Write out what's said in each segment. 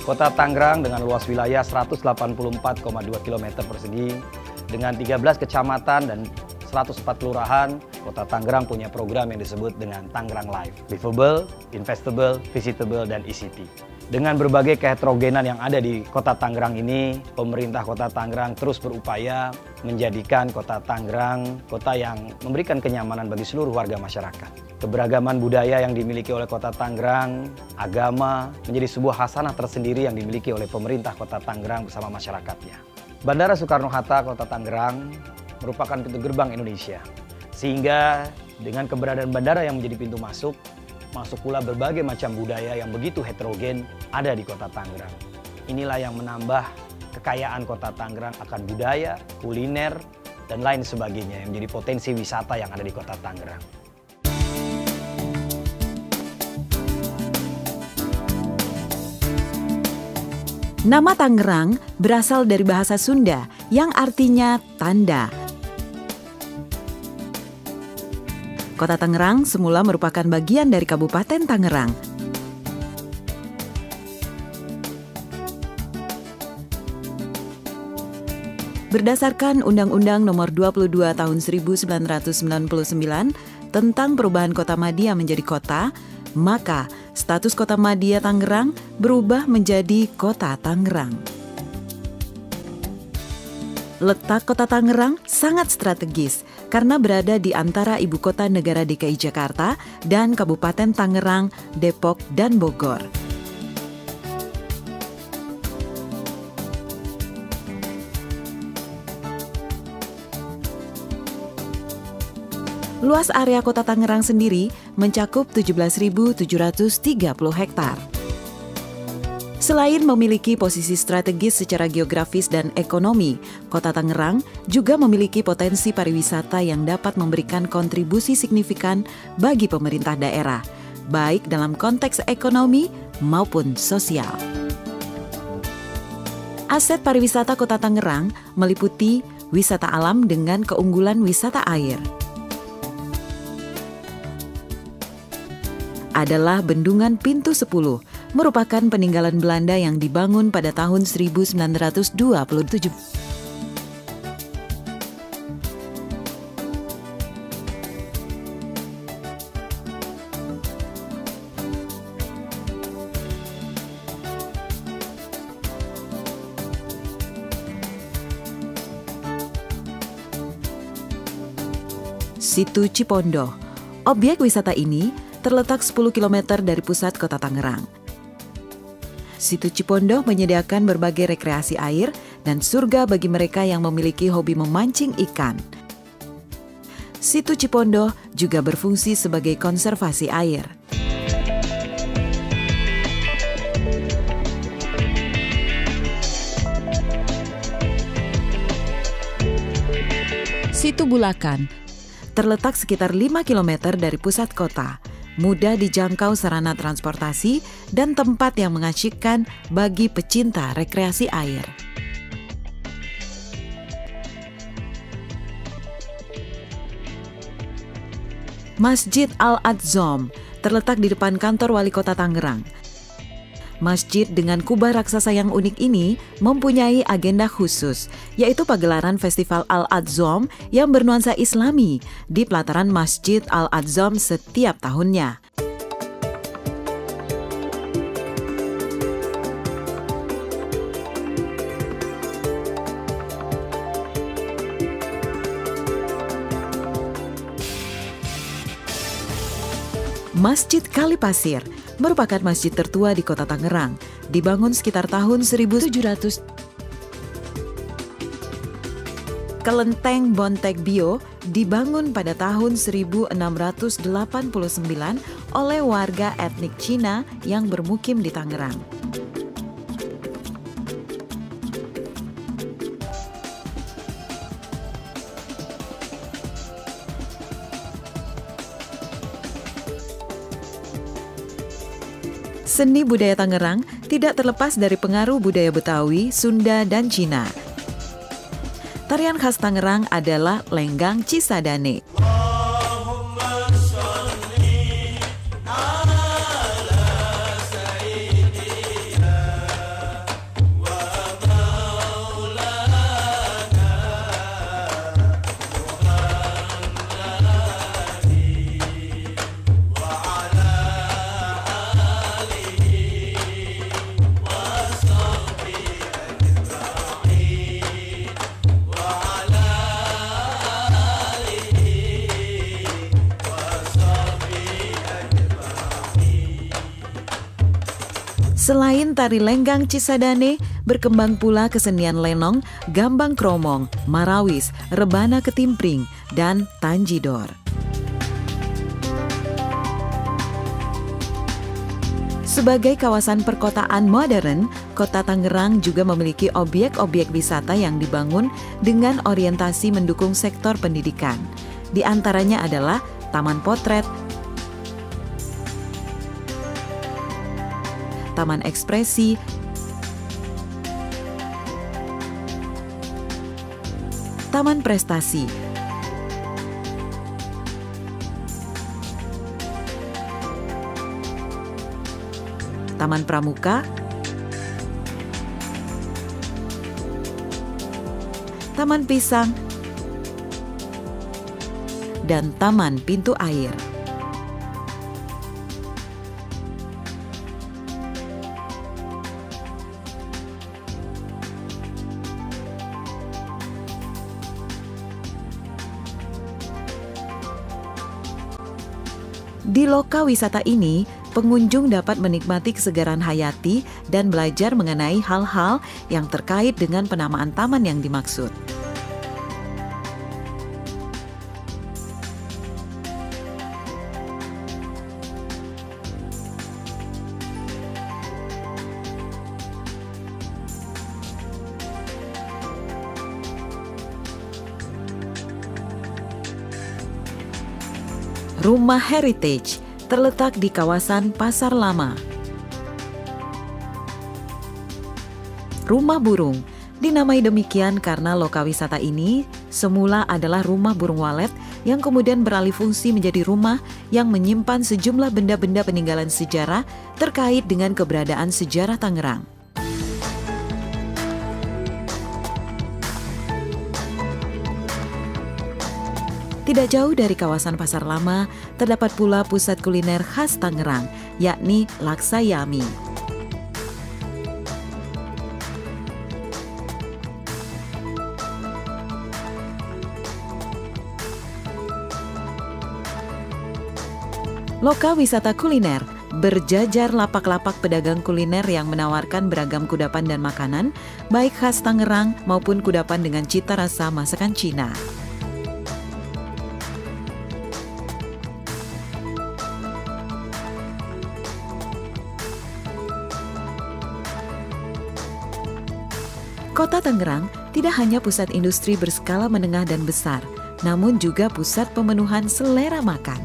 Kota Tangerang dengan luas wilayah 184,2 km persegi, dengan 13 kecamatan dan 104 kelurahan, Kota Tangerang punya program yang disebut dengan Tangerang Live, Livable, Investable, Visitable, dan ECT. Dengan berbagai keheterogenan yang ada di Kota Tangerang ini, pemerintah Kota Tangerang terus berupaya menjadikan Kota Tangerang kota yang memberikan kenyamanan bagi seluruh warga masyarakat. Keberagaman budaya yang dimiliki oleh Kota Tangerang, agama, menjadi sebuah khasanah tersendiri yang dimiliki oleh pemerintah Kota Tangerang bersama masyarakatnya. Bandara Soekarno-Hatta Kota Tangerang merupakan pintu gerbang Indonesia, sehingga dengan keberadaan bandara yang menjadi pintu masuk pula berbagai macam budaya yang begitu heterogen ada di Kota Tangerang. Inilah yang menambah kekayaan Kota Tangerang akan budaya, kuliner, dan lain sebagainya yang menjadi potensi wisata yang ada di Kota Tangerang. Nama Tangerang berasal dari bahasa Sunda yang artinya tanda. Kota Tangerang semula merupakan bagian dari Kabupaten Tangerang. Berdasarkan Undang-Undang Nomor 22 Tahun 1999 tentang perubahan Kota Madia menjadi kota, maka status Kota Madia Tangerang berubah menjadi Kota Tangerang. Letak Kota Tangerang sangat strategis karena berada di antara ibu kota negara DKI Jakarta dan Kabupaten Tangerang, Depok, dan Bogor. Luas area Kota Tangerang sendiri mencakup 17.730 hektar. Selain memiliki posisi strategis secara geografis dan ekonomi, Kota Tangerang juga memiliki potensi pariwisata yang dapat memberikan kontribusi signifikan bagi pemerintah daerah, baik dalam konteks ekonomi maupun sosial. Aset pariwisata Kota Tangerang meliputi wisata alam dengan keunggulan wisata air. Adalah Bendungan Pintu 10, merupakan peninggalan Belanda yang dibangun pada tahun 1927. Situ Cipondoh. Objek wisata ini terletak 10 km dari pusat Kota Tangerang. Situ Cipondoh menyediakan berbagai rekreasi air dan surga bagi mereka yang memiliki hobi memancing ikan. Situ Cipondoh juga berfungsi sebagai konservasi air. Situ Bulakan terletak sekitar 5 km dari pusat kota. Mudah dijangkau sarana transportasi dan tempat yang mengasyikkan bagi pecinta rekreasi air. Masjid Al-Adzom terletak di depan kantor Wali Kota Tangerang. Masjid dengan kubah raksasa yang unik ini mempunyai agenda khusus, yaitu pagelaran Festival Al-Adzom yang bernuansa Islami di pelataran Masjid Al-Adzom setiap tahunnya. Masjid Kali Pasir merupakan masjid tertua di Kota Tangerang, dibangun sekitar tahun 1700. Kelenteng Bontek Bio dibangun pada tahun 1689 oleh warga etnik Cina yang bermukim di Tangerang. Seni budaya Tangerang tidak terlepas dari pengaruh budaya Betawi, Sunda, dan Cina. Tarian khas Tangerang adalah Lenggang Cisadane. Selain tari Lenggang Cisadane, berkembang pula kesenian lenong, gambang kromong, marawis, rebana ketimpring, dan tanjidor. Sebagai kawasan perkotaan modern, Kota Tangerang juga memiliki objek-objek wisata yang dibangun dengan orientasi mendukung sektor pendidikan. Di antaranya adalah Taman Potret, Taman Ekspresi, Taman Prestasi, Taman Pramuka, Taman Pisang, dan Taman Pintu Air. Di loka wisata ini, pengunjung dapat menikmati kesegaran hayati dan belajar mengenai hal-hal yang terkait dengan penamaan taman yang dimaksud. Rumah Heritage terletak di kawasan Pasar Lama. Rumah Burung dinamai demikian karena loka wisata ini semula adalah rumah burung walet yang kemudian beralih fungsi menjadi rumah yang menyimpan sejumlah benda-benda peninggalan sejarah terkait dengan keberadaan sejarah Tangerang. Tidak jauh dari kawasan Pasar Lama, terdapat pula pusat kuliner khas Tangerang, yakni Laksayami. Loka wisata kuliner, berjajar lapak-lapak pedagang kuliner yang menawarkan beragam kudapan dan makanan, baik khas Tangerang maupun kudapan dengan cita rasa masakan Cina. Kota Tangerang tidak hanya pusat industri berskala menengah dan besar, namun juga pusat pemenuhan selera makan.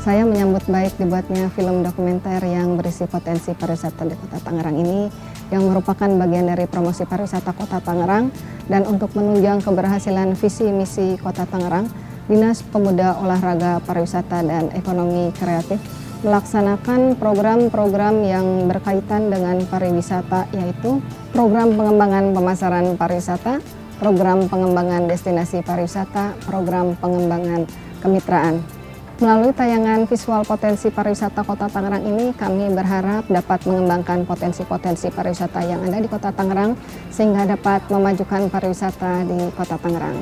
Saya menyambut baik dibuatnya film dokumenter yang berisi potensi pariwisata di Kota Tangerang ini, yang merupakan bagian dari promosi pariwisata Kota Tangerang. Dan untuk menunjang keberhasilan visi misi Kota Tangerang, Dinas Pemuda, Olahraga, Pariwisata, dan Ekonomi Kreatif melaksanakan program-program yang berkaitan dengan pariwisata, yaitu program pengembangan pemasaran pariwisata, program pengembangan destinasi pariwisata, program pengembangan kemitraan. Melalui tayangan visual potensi pariwisata Kota Tangerang ini, kami berharap dapat mengembangkan potensi-potensi pariwisata yang ada di Kota Tangerang, sehingga dapat memajukan pariwisata di Kota Tangerang.